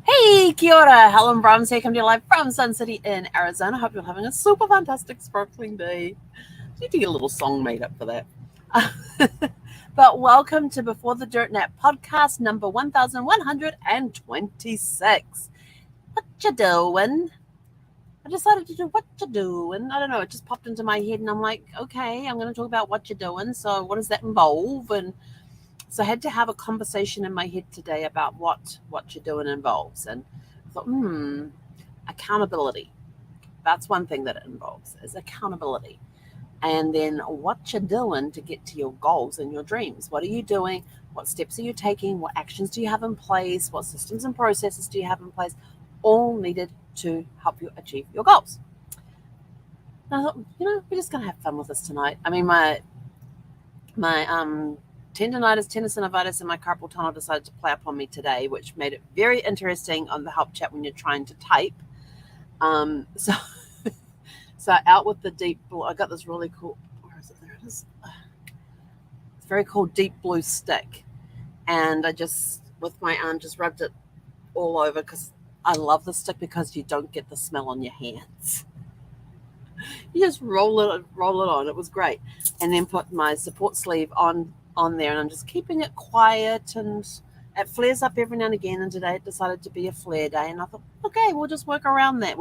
Hey, kia ora. Helen Brahms here, coming to you live from Sun City in Arizona. Hope you're having a super fantastic, sparkling day. Need to get a little song made up for that. But welcome to Before the Dirt Nap podcast number 1126. What you doing? I decided to do what you doing. I don't know. It just popped into my head, and I'm like, okay, I'm going to talk about what you're doing. So, what does that involve? And so I had to have a conversation in my head today about what you're doing involves. And I thought, accountability. That's one thing that it involves is accountability. And then what you're doing to get to your goals and your dreams. What are you doing? What steps are you taking? What actions do you have in place? What systems and processes do you have in place? All needed to help you achieve your goals. And I thought, we're just gonna have fun with this tonight. I mean, my tendonitis, tendinosynovitis, and my carpal tunnel decided to play up on me today, which made it very interesting on the help chat when you're trying to type. So so out with the deep blue. I got this really cool. Where is it? There it is. It's very cool deep blue stick, and I just with my arm just rubbed it all over because I love the stick because you don't get the smell on your hands. You just roll it on. It was great, and then put my support sleeve on there, and I'm just keeping it quiet, and it flares up every now and again. And today it decided to be a flare day, and I thought, okay, we'll just work around that.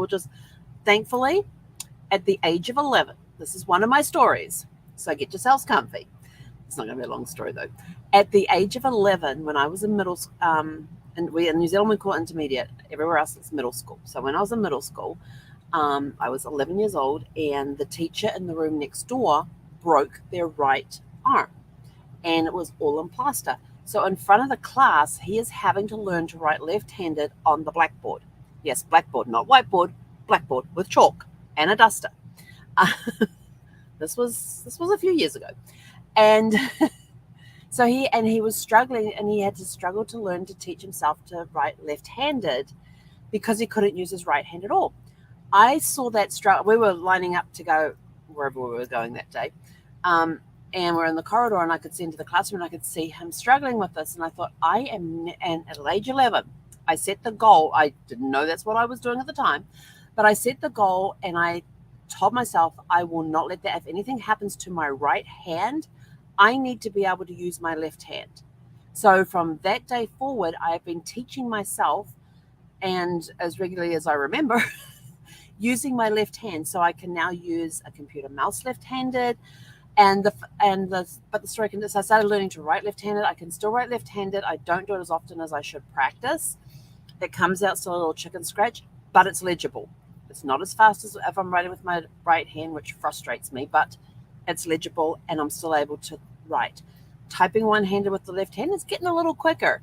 Thankfully, at the age of 11, this is one of my stories, so get yourselves comfy. It's not going to be a long story though. At the age of 11, when I was in middle school, and we in New Zealand we call it intermediate. Everywhere else it's middle school. So when I was in middle school, I was 11 years old, and the teacher in the room next door broke their right arm, and it was all in plaster. So in front of the class, he is having to learn to write left-handed on the blackboard. Yes, blackboard, not whiteboard, blackboard with chalk and a duster. Uh, this was a few years ago, and he was struggling, and he had to struggle to learn to teach himself to write left-handed because he couldn't use his right hand at all. I saw that struggle. We were lining up to go wherever we were going that day. And we're in the corridor, and I could see into the classroom, and I could see him struggling with this. And I thought, and at age 11, I set the goal. I didn't know that's what I was doing at the time, but I set the goal, and I told myself, I will not let that. If anything happens to my right hand, I need to be able to use my left hand. So from that day forward, I have been teaching myself, and as regularly as I remember, using my left hand. So I can now use a computer mouse left-handed. But the story can. So I started learning to write left-handed. I can still write left-handed. I don't do it as often as I should practice. It comes out still a little chicken scratch, but it's legible. It's not as fast as if I'm writing with my right hand, which frustrates me, but it's legible, and I'm still able to write. Typing one-handed with the left hand is getting a little quicker.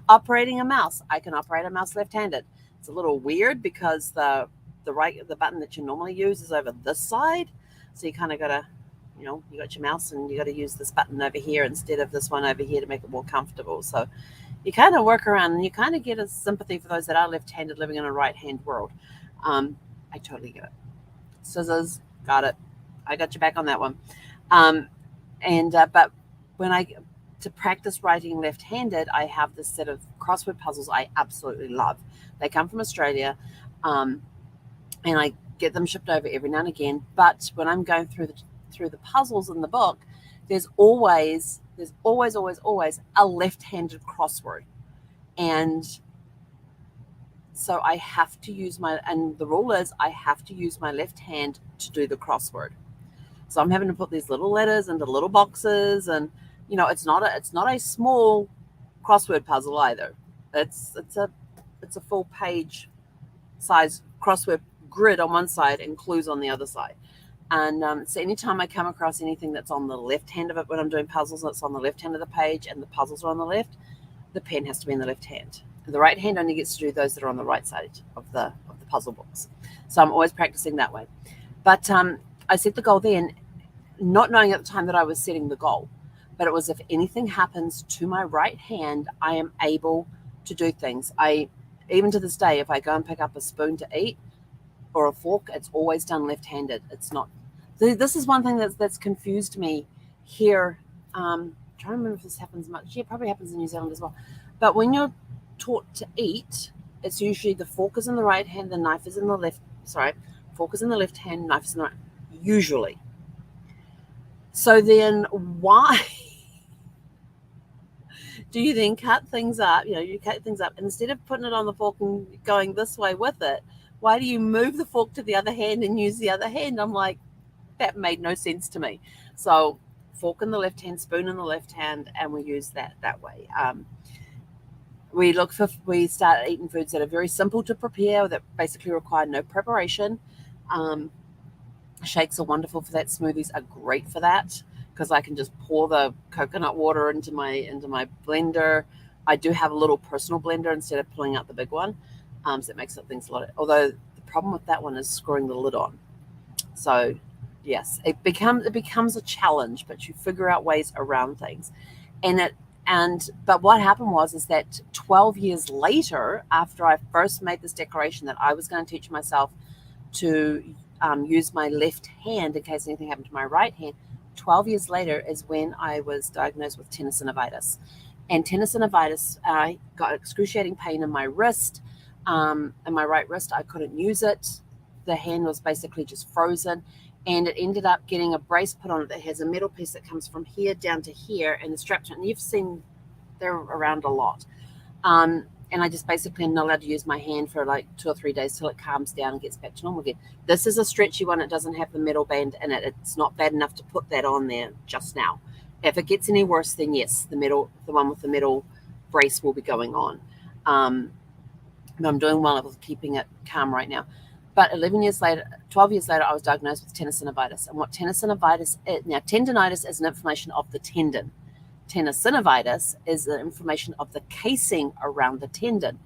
Operating a mouse, I can operate a mouse left-handed. It's a little weird because the button that you normally use is over this side. So you kind of got to, you got your mouse, and you got to use this button over here instead of this one over here to make it more comfortable. So you kind of work around, and you kind of get a sympathy for those that are left-handed living in a right-hand world. I totally get it. Scissors, got it. I got you back on that one. But to practice writing left-handed, I have this set of crossword puzzles I absolutely love. They come from Australia, and I get them shipped over every now and again. But when I'm going through the puzzles in the book, there's always a left-handed crossword, and so I have to use the rule is I have to use my left hand to do the crossword. So I'm having to put these little letters into little boxes, and it's not a small crossword puzzle either. It's a full page size crossword grid on one side and clues on the other side. And so anytime I come across anything that's on the left hand of it when I'm doing puzzles, and it's on the left hand of the page and the puzzles are on the left, the pen has to be in the left hand. And the right hand only gets to do those that are on the right side of the puzzle box. So I'm always practicing that way. But I set the goal then, not knowing at the time that I was setting the goal. But it was, if anything happens to my right hand, I am able to do things. Even to this day, if I go and pick up a spoon to eat or a fork, it's always done left-handed. It's not. This is one thing that's confused me here. I'm trying to remember if this happens much. Yeah, it probably happens in New Zealand as well. But when you're taught to eat, it's usually the fork is in the right hand, the knife is in the left. Sorry, fork is in the left hand, knife is in the right. Usually. So then why do you then cut things up? You cut things up, and instead of putting it on the fork and going this way with it, why do you move the fork to the other hand and use the other hand? I'm like, that made no sense to me. So fork in the left hand, spoon in the left hand, and we use that way. We start eating foods that are very simple to prepare, that basically require no preparation. Shakes are wonderful for that. Smoothies are great for that, because I can just pour the coconut water into my blender. I do have a little personal blender instead of pulling out the big one, so it makes things a lot. Although the problem with that one is screwing the lid on. So yes, it becomes a challenge, but you figure out ways around things. But what happened is that 12 years later, after I first made this declaration that I was going to teach myself to use my left hand in case anything happened to my right hand, 12 years later is when I was diagnosed with tendonitis. And tendonitis, I got excruciating pain in my wrist, in my right wrist. I couldn't use it. The hand was basically just frozen. And it ended up getting a brace put on it that has a metal piece that comes from here down to here, and the straps. And you've seen they're around a lot. And I just basically am not allowed to use my hand for like 2 or 3 days till it calms down and gets back to normal again. This is a stretchy one. It doesn't have the metal band in it. It's not bad enough to put that on there just now. If it gets any worse, then yes, the one with the metal brace will be going on. But I'm doing well with keeping it calm right now. But 12 years later, I was diagnosed with tendonitis. And what tendonitis is, now tendonitis is an inflammation of the tendon. Tendonitis is the inflammation of the casing around the tendon.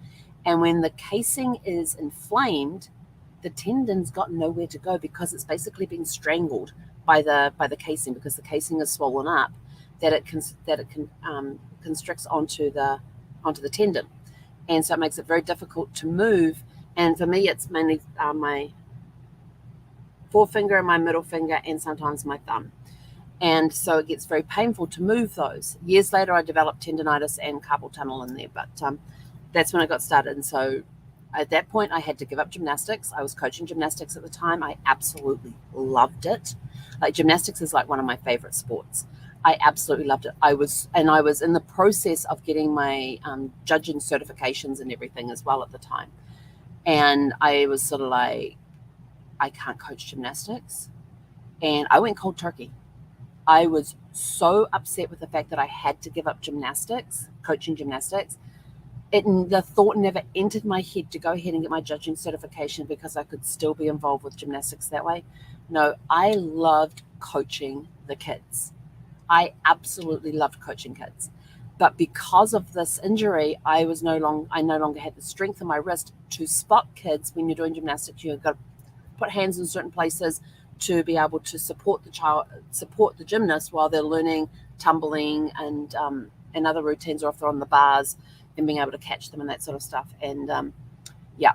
And when the casing is inflamed, the tendon's got nowhere to go, because it's basically being strangled by the casing, because the casing is swollen up, that it constricts onto the tendon. And so it makes it very difficult to move. And for me, it's mainly my forefinger and my middle finger, and sometimes my thumb. And so it gets very painful to move those. Years later, I developed tendonitis and carpal tunnel in there, but that's when I got started. And so at that point, I had to give up gymnastics. I was coaching gymnastics at the time. I absolutely loved it. Like, gymnastics is like one of my favorite sports. I absolutely loved it. I was in the process of getting my judging certifications and everything as well at the time. And I was sort of like, I can't coach gymnastics. And I went cold turkey. I was so upset with the fact that I had to give up gymnastics, coaching gymnastics. The thought never entered my head to go ahead and get my judging certification because I could still be involved with gymnastics that way. No, I loved coaching the kids. I absolutely loved coaching kids. But because of this injury, I no longer had the strength in my wrist to spot kids. When you're doing gymnastics, you've got to put hands in certain places to be able to support the gymnast while they're learning tumbling and other routines, or if they're on the bars and being able to catch them and that sort of stuff. And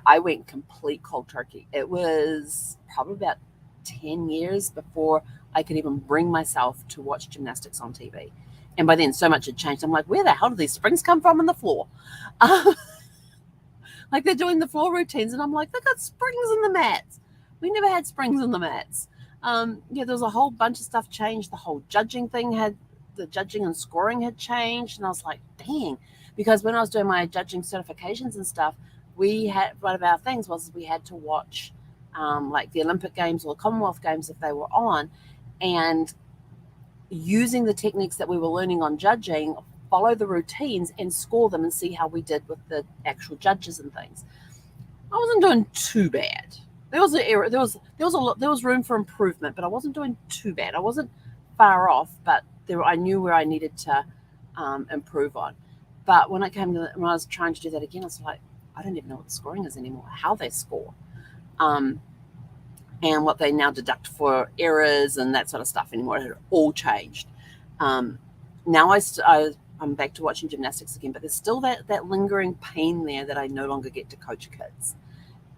I went complete cold turkey. It was probably about 10 years before I could even bring myself to watch gymnastics on TV. And by then, so much had changed. I'm like, where the hell do these springs come from in the floor? Like, they're doing the floor routines, and I'm like, they've got springs in the mats. We never had springs in the mats. There was a whole bunch of stuff changed. The whole judging and scoring had changed. And I was like, dang. Because when I was doing my judging certifications and stuff, one of our things was we had to watch like the Olympic Games or the Commonwealth Games if they were on, and using the techniques that we were learning on judging, follow the routines and score them and see how we did with the actual judges and things. I wasn't doing too bad. There was an error. There was room for improvement, but I wasn't doing too bad. I wasn't far off, but I knew where I needed to improve on. But when I was trying to do that again, I was like, I don't even know what the scoring is anymore, how they score, and what they now deduct for errors and that sort of stuff anymore. It had all changed. Now I'm back to watching gymnastics again, but there's still that lingering pain there that I no longer get to coach kids.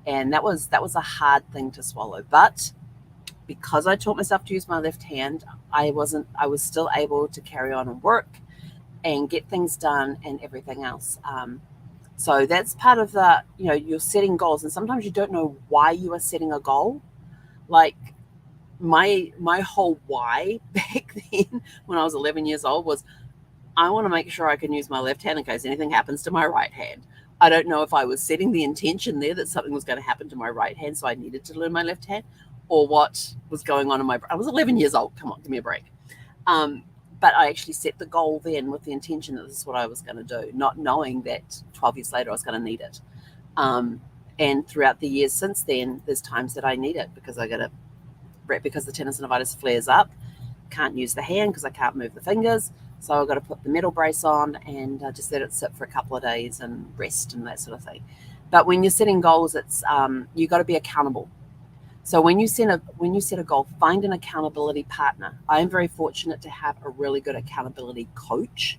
And that was a hard thing to swallow. But because I taught myself to use my left hand, I was still able to carry on and work and get things done and everything else. So that's part of the, you're setting goals, and sometimes you don't know why you are setting a goal. Like my whole why back then when I was 11 years old was, I want to make sure I can use my left hand in case anything happens to my right hand. I don't know if I was setting the intention there that something was going to happen to my right hand, so I needed to learn my left hand, or what was going on in my brain. I was 11 years old. Come on, give me a break. But I actually set the goal then with the intention that this is what I was going to do, not knowing that 12 years later I was going to need it. And throughout the years since then, there's times that I need it because because the tendonitis flares up. Can't use the hand because I can't move the fingers. So I've got to put the metal brace on and just let it sit for a couple of days and rest and that sort of thing. But when you're setting goals, it's you got to be accountable. So when you set a goal, find an accountability partner. I am very fortunate to have a really good accountability coach.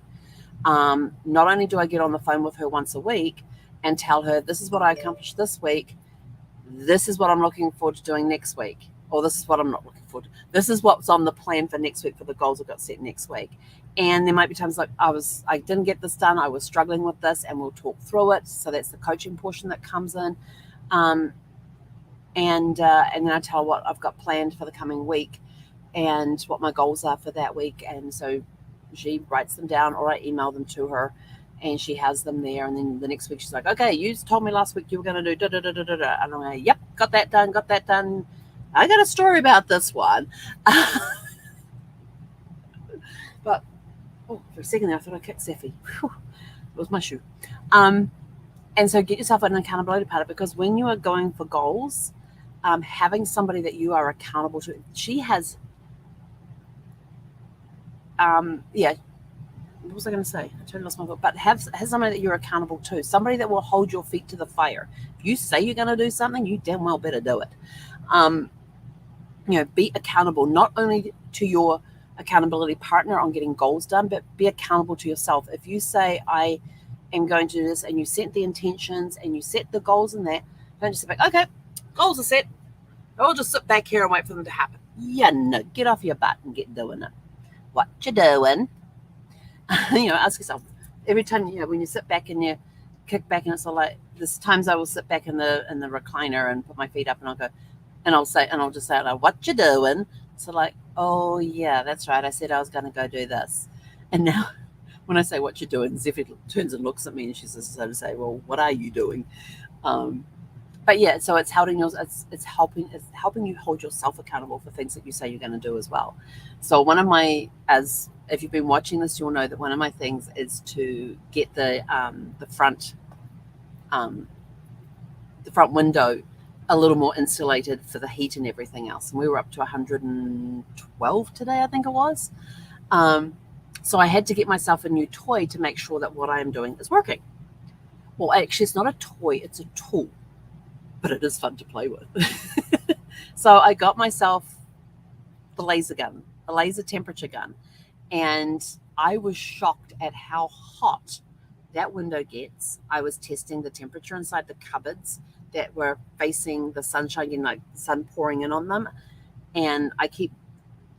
Not only do I get on the phone with her once a week and tell her, this is what I accomplished this week, this is what I'm looking forward to doing next week, or this is what I'm not looking forward to. This is what's on the plan for next week for the goals I've got set next week. And there might be times like I didn't get this done, I was struggling with this, and we'll talk through it. So that's the coaching portion that comes in. And then I tell her what I've got planned for the coming week and what my goals are for that week. And so she writes them down, or I email them to her, and she has them there. And then the next week she's like, okay, you told me last week you were going to do da da da da da da. And I'm like, yep, got that done. I got a story about this one. But for a second there, I thought I kicked Seffi. It was my shoe. And so get yourself an accountability partner, because when you are going for goals, having somebody that you are accountable to, she has, what was I going to say? I totally lost my thought. But have somebody that you're accountable to, somebody that will hold your feet to the fire. If you say you're going to do something, you damn well better do it. Be accountable, not only to your accountability partner on getting goals done, but be accountable to yourself. If you say, I am going to do this, and you set the intentions and you set the goals in that, don't just sit back, okay, goals are set, I'll just sit back here and wait for them to happen. Yeah, no, get off your butt and get doing it. What you doing? Ask yourself every time, when you sit back and you kick back, and it's all like, there's times I will sit back in the recliner and put my feet up, and I'll go, and I'll just say, like, what you doing? So like, oh yeah, that's right, I said I was going to go do this. And now when I say what you're doing, Zephyr turns and looks at me, and she's just to say, well, what are you doing? But yeah, so it's helping you hold yourself accountable for things that you say you're going to do as well. So if you've been watching this, you'll know that one of my things is to get the front window a little more insulated for the heat and everything else. And we were up to 112 today, I think it was. So I had to get myself a new toy to make sure that what I am doing is working. Well, actually, it's not a toy, it's a tool, but it is fun to play with. So I got myself the laser gun, a laser temperature gun, and I was shocked at how hot that window gets. I was testing the temperature inside the cupboards that were facing the sunshine, like the sun pouring in on them. And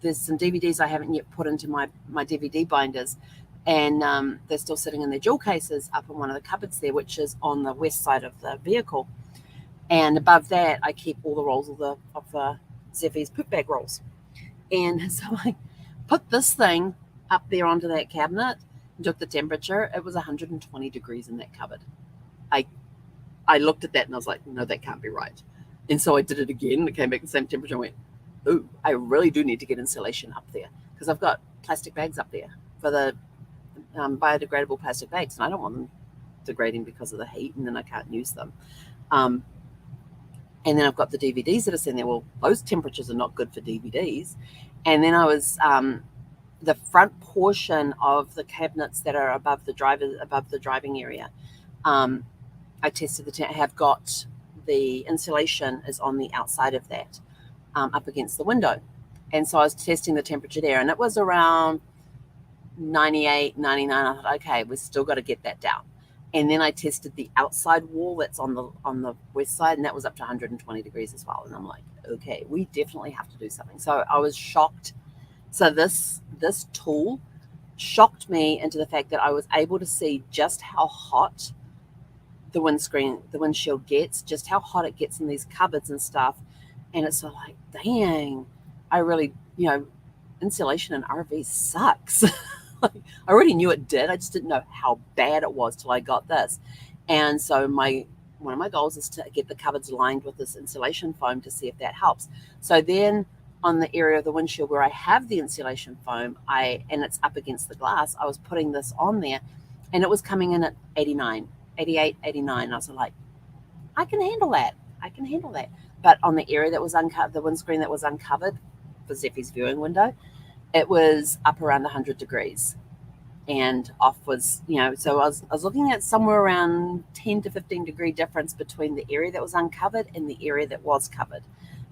there's some DVDs I haven't yet put into my DVD binders, and they're still sitting in their jewel cases up in one of the cupboards there, which is on the west side of the vehicle. And above that, I keep all the rolls of Zephyr's poop bag rolls. And so I put this thing up there onto that cabinet and took the temperature. It was 120 degrees in that cupboard. I looked at that and I was like, no, that can't be right. And so I did it again. It came back the same temperature and went, ooh, I really do need to get insulation up there, because I've got plastic bags up there for the biodegradable plastic bags, and I don't want them degrading because of the heat, and then I can't use them. And then I've got the DVDs that are sitting there. Well, those temperatures are not good for DVDs. And then I was the front portion of the cabinets that are above the driving area. I tested have got the insulation is on the outside of that, up against the window. And so I was testing the temperature there, and it was around 98, 99. I thought, okay, we've still got to get that down. And then I tested the outside wall that's on the west side, and that was up to 120 degrees as well. And I'm like, okay, we definitely have to do something. So I was shocked. So this tool shocked me into the fact that I was able to see just how hot the windshield gets, just how hot it gets in these cupboards and stuff. And it's sort of like, dang, I really, insulation in RVs sucks. I already knew it did. I just didn't know how bad it was till I got this. And so one of my goals is to get the cupboards lined with this insulation foam to see if that helps. So then on the area of the windshield where I have the insulation foam, and it's up against the glass, I was putting this on there, and it was coming in at 89, 88, 89. I was like, I can handle that. But on the area that was uncovered, the windscreen that was uncovered for Zeffie's viewing window, it was up around 100 degrees. And off was, so I was looking at somewhere around 10 to 15 degree difference between the area that was uncovered and the area that was covered.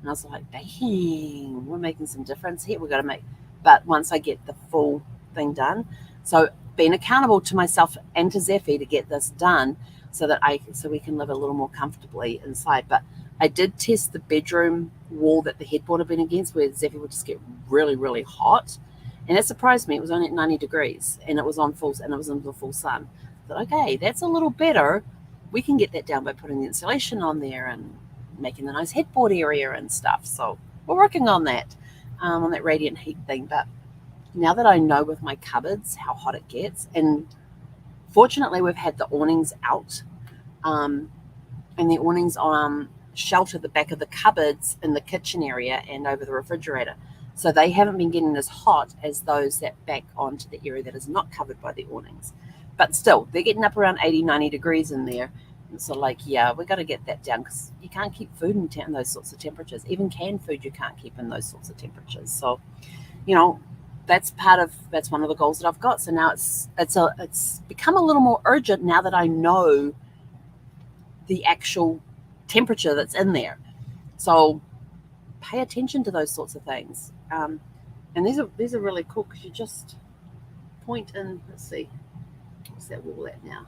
And I was like, dang, we're making some difference here. We've got to make, but once I get the full thing done, so being accountable to myself and to Zeffie to get this done so we can live a little more comfortably inside. But I did test the bedroom wall that the headboard had been against, where Zeffie would just get really, really hot. And it surprised me. It was only at 90 degrees, and it was in the full sun. I thought, okay, that's a little better. We can get that down by putting the insulation on there and making the nice headboard area and stuff. So we're working on that radiant heat thing. But now that I know with my cupboards how hot it gets, and fortunately we've had the awnings out, and the awnings shelter the back of the cupboards in the kitchen area and over the refrigerator. So they haven't been getting as hot as those that back onto the area that is not covered by the awnings. But still, they're getting up around 80, 90 degrees in there. And so we got to get that down, because you can't keep food in those sorts of temperatures. Even canned food you can't keep in those sorts of temperatures. So, that's one of the goals that I've got. So now it's become a little more urgent now that I know the actual temperature that's in there. So pay attention to those sorts of things. And these are really cool, because you just point in. Let's see, what's that wall at now?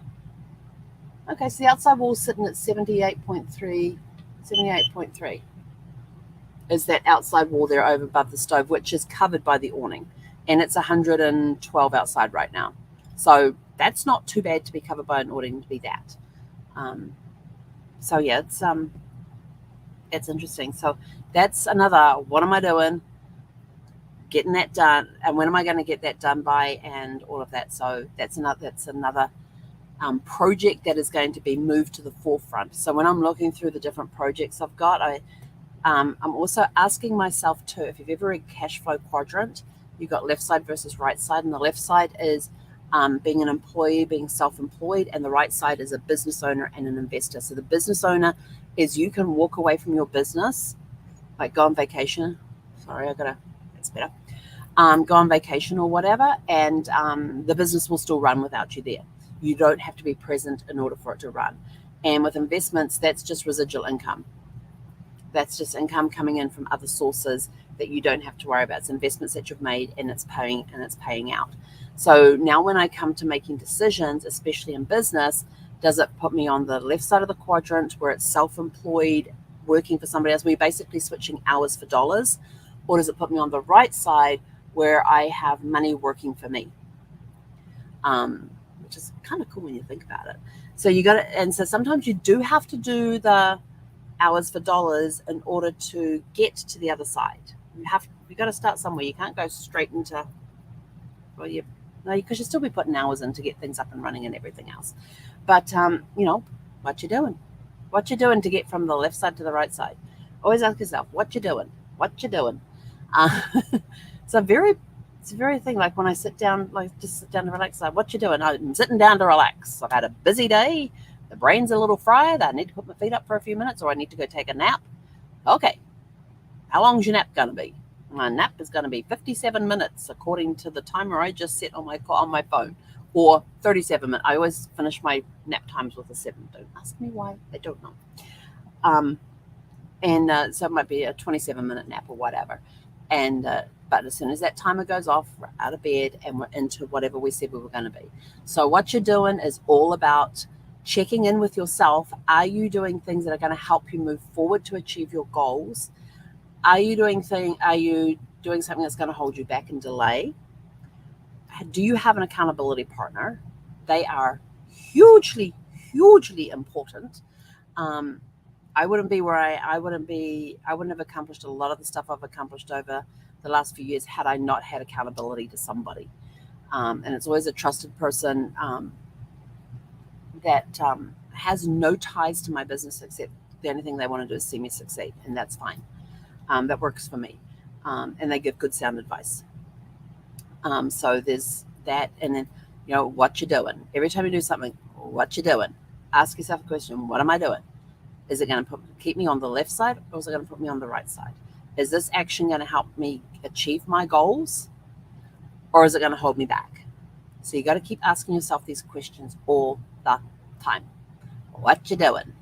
Okay, so the outside wall is sitting at 78.3 is that outside wall there over above the stove, which is covered by the awning, and it's 112 outside right now. So that's not too bad to be covered by an awning to be that. So yeah, it's interesting. So that's another, what am I doing? Getting that done, and when am I going to get that done by, and all of that. So that's another project that is going to be moved to the forefront. So when I'm looking through the different projects I've got, I'm also asking myself too, if you've ever read Cash Flow Quadrant, you've got left side versus right side, and the left side is being an employee, being self-employed, and the right side is a business owner and an investor. So the business owner is, you can walk away from your business, like go on vacation. That's better. Go on vacation or whatever, and the business will still run without you there. You don't have to be present in order for it to run. And with investments, that's just residual income. That's just income coming in from other sources that you don't have to worry about. It's investments that you've made, and it's paying out. So now when I come to making decisions, especially in business, does it put me on the left side of the quadrant where it's self-employed, working for somebody else, where you're basically switching hours for dollars? Or does it put me on the right side where I have money working for me? Which is kind of cool when you think about it. So so sometimes you do have to do the hours for dollars in order to get to the other side. You got to start somewhere. You can't go straight into, because you'll still be putting hours in to get things up and running and everything else. But what you doing? What you doing to get from the left side to the right side? Always ask yourself, what you doing? What you doing? It's a very thing. Like when I sit down, just sit down to relax. Like, what you doing? I'm sitting down to relax. I've had a busy day. The brain's a little fried. I need to put my feet up for a few minutes, or I need to go take a nap. Okay. How long's your nap going to be? My nap is going to be 57 minutes, according to the timer I just set on my phone, or 37 minutes. I always finish my nap times with a 7. Don't ask me why. I don't know. So it might be a 27-minute nap or whatever. But as soon as that timer goes off, we're out of bed and we're into whatever we said we were going to be. So what you're doing is all about checking in with yourself. Are you doing things that are going to help you move forward to achieve your goals? Are you doing something that's going to hold you back and delay? Do you have an accountability partner? They are hugely, hugely important. I wouldn't be where I wouldn't have accomplished a lot of the stuff I've accomplished over the last few years had I not had accountability to somebody. And it's always a trusted person that has no ties to my business except the only thing they want to do is see me succeed, and that's fine. That works for me. And they give good sound advice. So there's that, and then what you doing? Every time you do something, what you doing? Ask yourself a question: what am I doing? Is it going to keep me on the left side, or is it going to put me on the right side? Is this action going to help me achieve my goals, or is it going to hold me back? So you got to keep asking yourself these questions all the time. What you doing?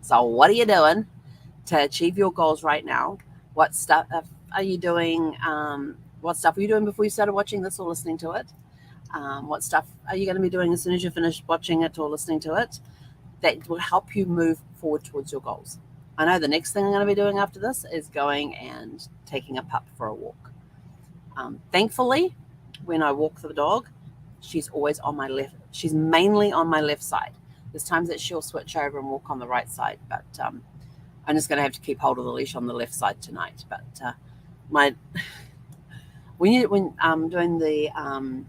So what are you doing to achieve your goals right now? What stuff are you doing? What stuff were you doing before you started watching this or listening to it? What stuff are you going to be doing as soon as you finish watching it or listening to it that will help you move forward towards your goals? I know the next thing I'm going to be doing after this is going and taking a pup for a walk. Thankfully, when I walk the dog, she's always on my left. She's mainly on my left side. There's times that she'll switch over and walk on the right side, but I'm just going to have to keep hold of the leash on the left side tonight. But when I'm doing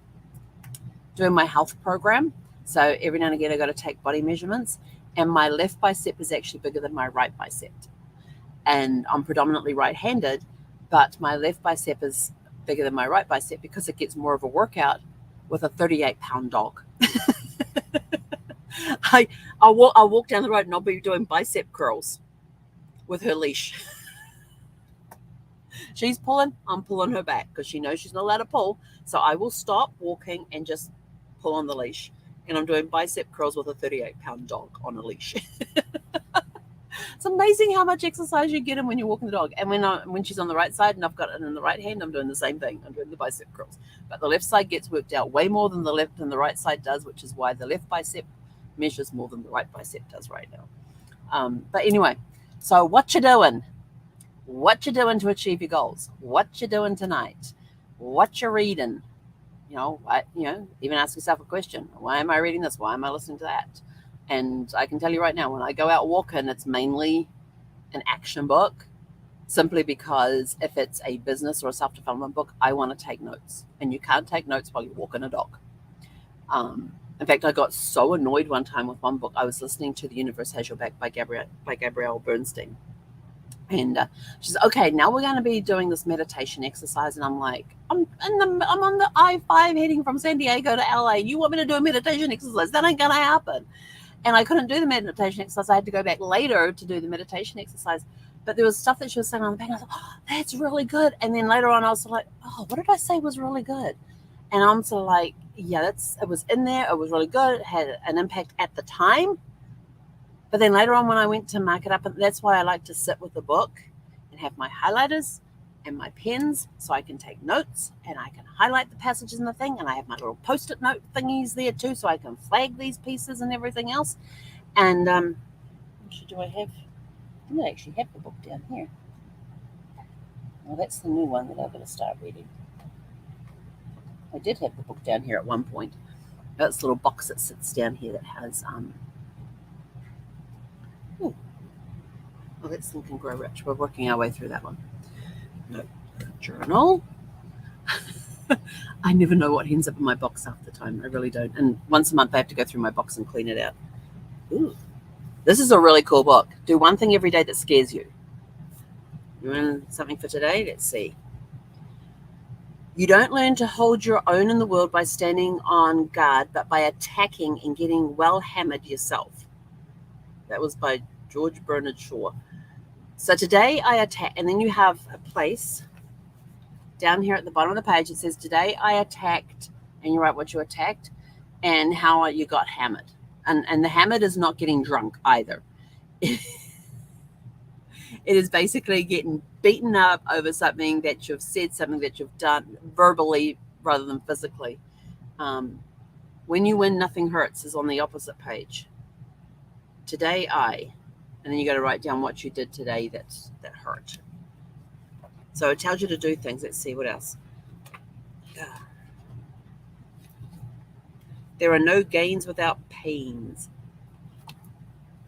my health program, so every now and again I got to take body measurements, and my left bicep is actually bigger than my right bicep, and I'm predominantly right-handed, but my left bicep is bigger than my right bicep because it gets more of a workout with a 38-pound dog. I'll walk down the road and I'll be doing bicep curls with her leash. She's pulling, I'm pulling her back because she knows she's not allowed to pull. So I will stop walking and just pull on the leash. And I'm doing bicep curls with a 38-pound dog on a leash. It's amazing how much exercise you get in when you're walking the dog. And when she's on the right side and I've got it in the right hand, I'm doing the same thing. I'm doing the bicep curls. But the left side gets worked out way more than the left and the right side does, which is why the left bicep measures more than the right bicep does right now. But anyway, so what you doing? What you doing to achieve your goals? What you doing tonight? What you reading? Even ask yourself a question. Why am I reading this? Why am I listening to that? And I can tell you right now, when I go out walking, it's mainly an action book, simply because if it's a business or a self-development book, I want to take notes. And you can't take notes while you're walking a dog. In fact, I got so annoyed one time with one book. I was listening to The Universe Has Your Back by Gabrielle Bernstein. And she said, okay, now we're going to be doing this meditation exercise. And I'm like, I'm on the I-5 heading from San Diego to LA. You want me to do a meditation exercise? That ain't going to happen. And I couldn't do the meditation exercise. I had to go back later to do the meditation exercise. But there was stuff that she was saying on the back. And I thought, oh, that's really good. And then later on, I was like, oh, what did I say was really good? And I'm sort of like, yeah, it was in there. It was really good. It had an impact at the time. But then later on when I went to mark it up, and that's why I like to sit with the book and have my highlighters and my pens so I can take notes and I can highlight the passages in the thing, and I have my little post-it note thingies there too so I can flag these pieces and everything else. And what do I have? I think I actually have the book down here. Well, that's the new one that I've got to start reading. I did have the book down here at one point. That's a little box that sits down here that has let's Think and Grow Rich. We're working our way through that one. Journal. I never know what ends up in my box half the time. I really don't. And once a month I have to go through my box and clean it out. Ooh, this is a really cool book. Do one thing every day that scares you. You want something for today? Let's see. You don't learn to hold your own in the world by standing on guard, but by attacking and getting well hammered yourself. That was by George Bernard Shaw. So today I attack, and then you have a place down here at the bottom of the page. It says, today I attacked, and you write what you attacked and how you got hammered. And the hammered is not getting drunk either. It is basically getting beaten up over something that you've said, something that you've done verbally rather than physically. When you win, nothing hurts is on the opposite page. Today and then you got to write down what you did today that hurt. So it tells you to do things. Let's see what else. There are no gains without pains.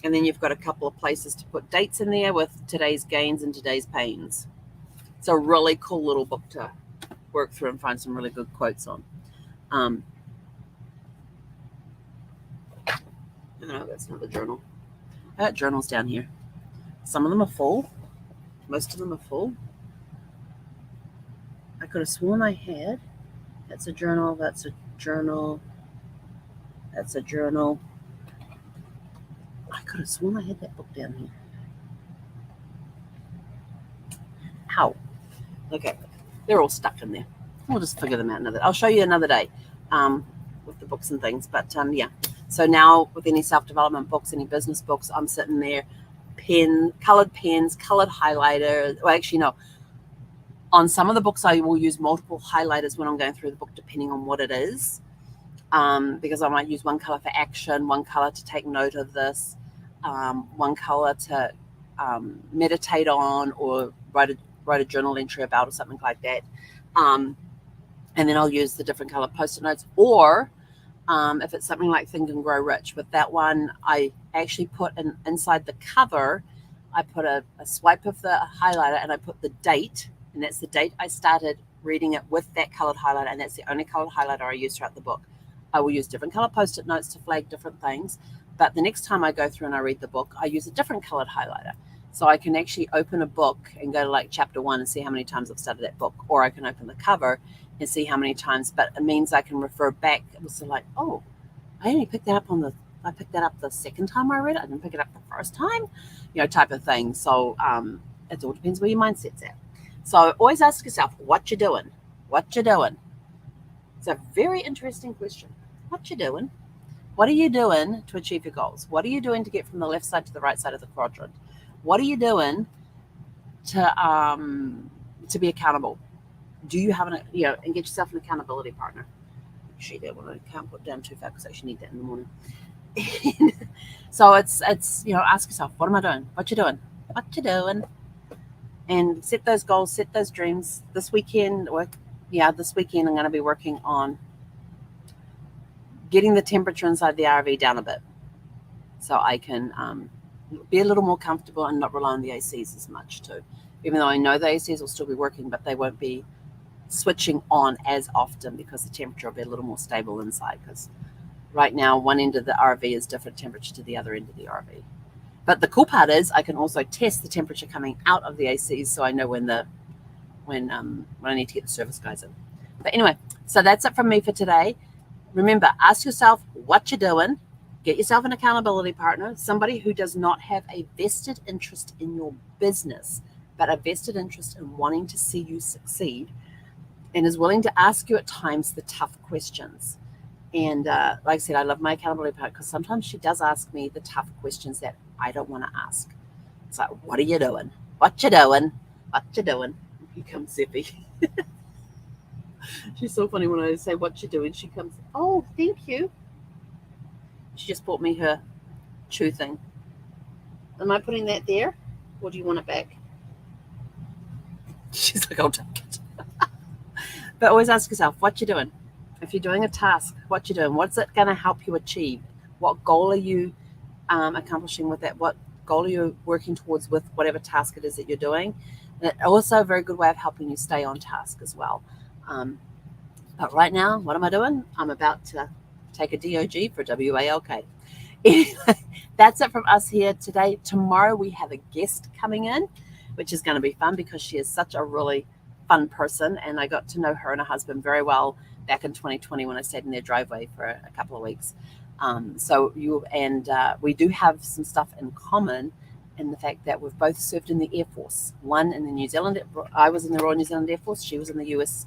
And then you've got a couple of places to put dates in there with today's gains and today's pains. It's a really cool little book to work through and find some really good quotes on. No, that's not the journal. I got journals down here. Some of them are full. Most of them are full. I could have sworn I had. That's a journal. That's a journal. That's a journal. I could have sworn I had that book down here. Ow. Okay. They're all stuck in there. We'll just figure them out another. I'll show you another day with the books and things. But yeah. So now with any self-development books, any business books, I'm sitting there, colored pens, colored highlighter. Well, actually, no. On some of the books, I will use multiple highlighters when I'm going through the book, depending on what it is. Because I might use one color for action, one color to take note of this, one color to meditate on, or write a journal entry about, or something like that. And then I'll use the different color Post-it notes, or if it's something like Think and Grow Rich. With that one, I actually put inside the cover, I put a swipe of the highlighter, and I put the date, and that's the date I started reading it with that colored highlighter, and that's the only colored highlighter I use throughout the book. I will use different color Post-it notes to flag different things, but the next time I go through and I read the book, I use a different colored highlighter. So I can actually open a book and go to like chapter 1 and see how many times I've studied that book, or I can open the cover and see how many times, but it means I can refer back. It was like, oh, I only picked that up I picked that up the second time I read it. I didn't pick it up the first time, type of thing. So it all depends where your mindset's at. So always ask yourself, what you doing? What you doing? It's a very interesting question. What you doing? What are you doing to achieve your goals? What are you doing to get from the left side to the right side of the quadrant? What are you doing to be accountable? Do you have and get yourself an accountability partner? She did. Well, I can't put down too far because I actually need that in the morning. So it's ask yourself, what am I doing? What you doing? What you doing? And set those goals, set those dreams. This weekend I'm going to be working on getting the temperature inside the RV down a bit, so I can be a little more comfortable and not rely on the ACs as much too. Even though I know the ACs will still be working, but they won't be switching on as often because the temperature will be a little more stable inside. Because right now, one end of the RV is different temperature to the other end of the RV. But the cool part is I can also test the temperature coming out of the ACs, so I know when I need to get the service guys in. But anyway, so that's it from me for today. Remember, ask yourself what you're doing. Get yourself an accountability partner, somebody who does not have a vested interest in your business, but a vested interest in wanting to see you succeed, and is willing to ask you at times the tough questions. And like I said, I love my accountability partner because sometimes she does ask me the tough questions that I don't want to ask. It's like, what are you doing? What you doing? What you doing? Here comes Zippy. She's so funny when I say what you doing. She comes, oh, thank you. She just bought me her chew thing. Am I putting that there? Or do you want it back? She's like, I'll take it. But always ask yourself, what you doing? If you're doing a task, what you doing? What's it going to help you achieve? What goal are you accomplishing with that? What goal are you working towards with whatever task it is that you're doing? And it's also a very good way of helping you stay on task as well. But right now, what am I doing? I'm about to take a DOG for WALK. Anyway, that's it from us here today. Tomorrow we have a guest coming in, which is going to be fun because she is such a really fun person, and I got to know her and her husband very well back in 2020 when I stayed in their driveway for a couple of weeks. We do have some stuff in common in the fact that we've both served in the Air Force. One in the New Zealand, I was in the Royal New Zealand Air Force. She was in the US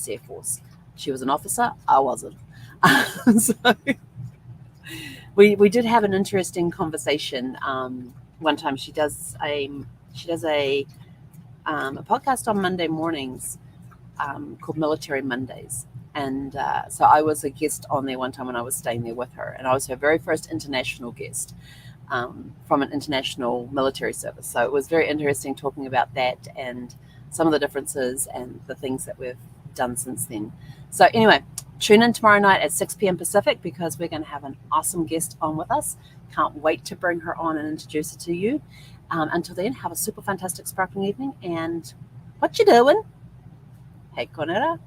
Air Force. She was an officer. I wasn't. So we did have an interesting conversation. One time she does a podcast on Monday mornings called Military Mondays. And so I was a guest on there one time when I was staying there with her. And I was her very first international guest from an international military service. So it was very interesting talking about that and some of the differences and the things that we've done since then. So anyway, Tune in tomorrow night at 6 p.m. Pacific because we're going to have an awesome guest on with us. Can't wait to bring her on and introduce her to you. Until then, have a super fantastic sparkling evening, and what you doing? Hey, Cornera.